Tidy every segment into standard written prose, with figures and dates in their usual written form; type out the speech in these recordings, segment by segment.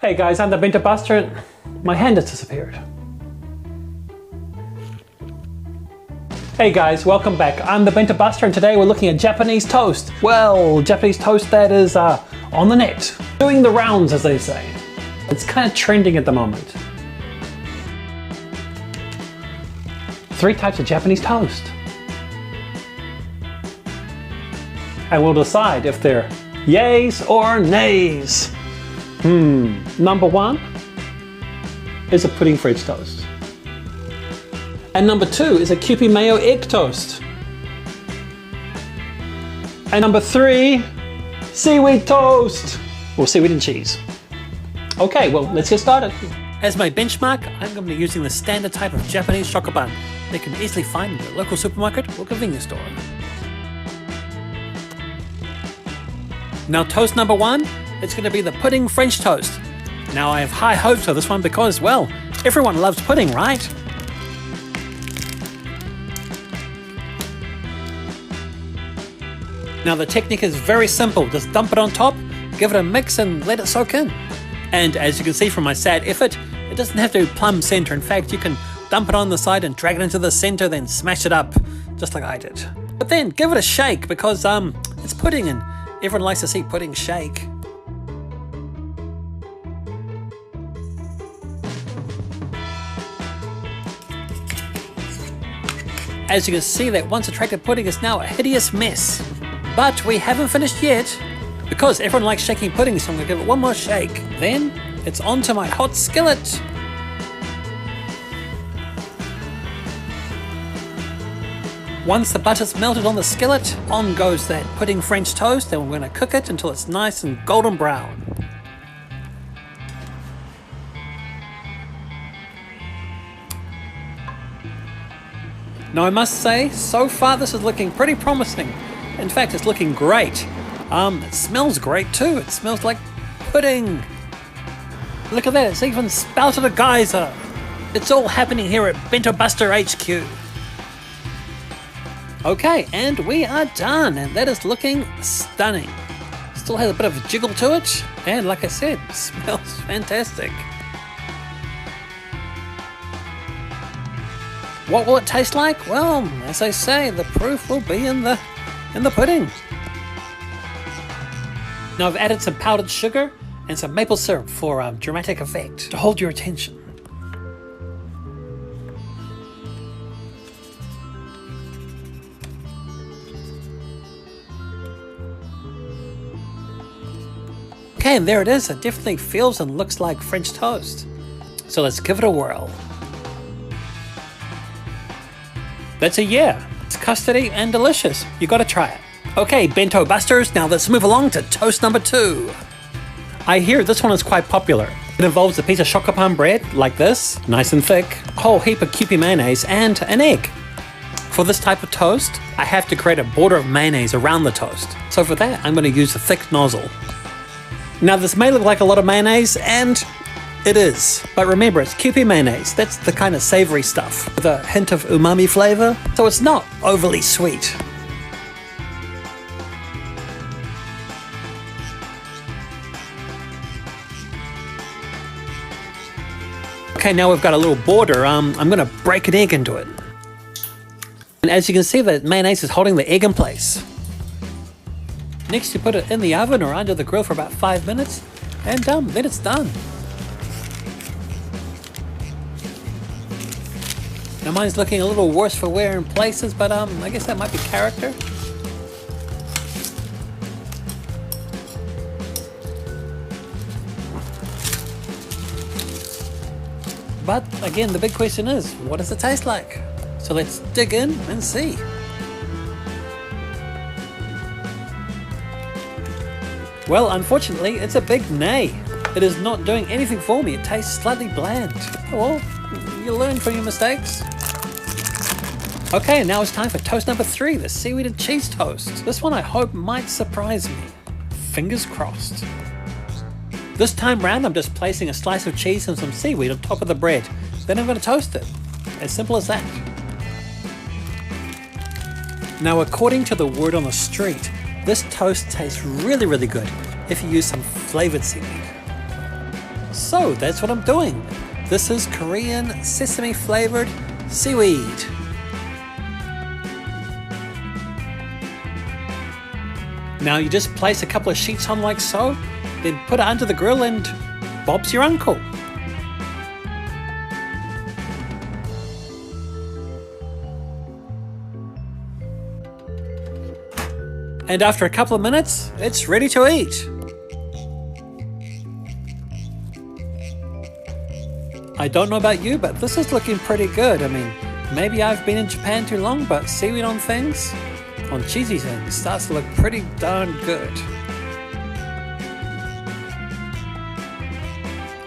Hey guys, I'm the Bento Buster. My hand has disappeared. Hey guys, welcome back. I'm the Bento Buster and today we're looking at Japanese toast. Well, Japanese toast that is on the net. Doing the rounds, as they say. It's kind of trending at the moment. 3 types of Japanese toast. And we'll decide if they're yays or nays. Number 1 is a pudding French toast. And number 2 is a Kewpie mayo egg toast. And number 3, seaweed toast. Or seaweed and cheese. Okay, well, let's get started. As my benchmark, I'm going to be using the standard type of Japanese shokoban they can easily find in the local supermarket or convenience store. Now toast number 1, it's going to be the pudding French toast. Now I have high hopes for this one because, well, everyone loves pudding, right? Now the technique is very simple, just dump it on top, give it a mix and let it soak in. And as you can see from my sad effort, it doesn't have to be plumb center. In fact, you can dump it on the side and drag it into the center, then smash it up, just like I did. But then give it a shake because it's pudding and everyone likes to see pudding shake. As you can see, that once attractive pudding is now a hideous mess. But we haven't finished yet, because everyone likes shaking pudding, so I'm going to give it one more shake. Then it's on to my hot skillet. Once the butter's melted on the skillet, on goes that pudding French toast, and we're going to cook it until it's nice and golden brown. Now I must say, so far this is looking pretty promising. In fact, it's looking great. It smells great too. It smells like pudding. Look at that, it's even spouted a geyser. It's all happening here at Bento Buster HQ. Okay, and we are done, and that is looking stunning. Still has a bit of a jiggle to it, and like I said, smells fantastic. What will it taste like? Well, as I say, the proof will be in the pudding. Now I've added some powdered sugar and some maple syrup for dramatic effect to hold your attention. Okay, and there it is. It definitely feels and looks like French toast. So let's give it a whirl. That's a yeah. It's custardy and delicious. You gotta try it. Okay, Bento Busters, now let's move along to toast number 2. I hear this one is quite popular. It involves a piece of shokopan bread, like this, nice and thick, a whole heap of Kewpie mayonnaise, and an egg. For this type of toast, I have to create a border of mayonnaise around the toast. So for that, I'm going to use a thick nozzle. Now this may look like a lot of mayonnaise, and it is. But remember, it's Kewpie mayonnaise. That's the kind of savory stuff, with a hint of umami flavor, so it's not overly sweet. Okay, now we've got a little border. I'm going to break an egg into it. And as you can see, the mayonnaise is holding the egg in place. Next, you put it in the oven or under the grill for about 5 minutes, and then it's done. Now mine's looking a little worse for wear in places, but I guess that might be character. But again, the big question is, what does it taste like? So let's dig in and see. Well, unfortunately, it's a big nay. It is not doing anything for me. It tastes slightly bland. Oh well, you learn from your mistakes. Okay, now it's time for toast number 3, the seaweed and cheese toast. This one I hope might surprise me. Fingers crossed. This time round, I'm just placing a slice of cheese and some seaweed on top of the bread. Then I'm going to toast it. As simple as that. Now, according to the word on the street, this toast tastes really, really good if you use some flavored seaweed. So that's what I'm doing. This is Korean sesame flavored seaweed. Now you just place a couple of sheets on like so, then put it under the grill and Bob's your uncle. And after a couple of minutes, it's ready to eat. I don't know about you, but this is looking pretty good. I mean, maybe I've been in Japan too long, but seaweed on things, on cheesy things, starts to look pretty darn good.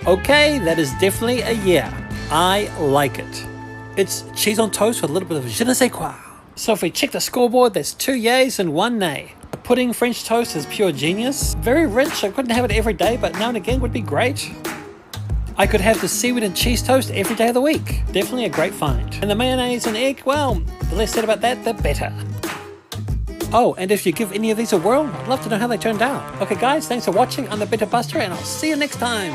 Okay, that is definitely a yeah. I like it. It's cheese on toast with a little bit of je ne sais quoi. So if we check the scoreboard, there's 2 yays and 1 nay. The pudding French toast is pure genius. Very rich, I couldn't have it every day, but now and again would be great. I could have the seaweed and cheese toast every day of the week. Definitely a great find. And the mayonnaise and egg, well, the less said about that, the better. Oh, and if you give any of these a whirl, I'd love to know how they turned out. Okay guys, thanks for watching. I'm the Bento Buster, and I'll see you next time.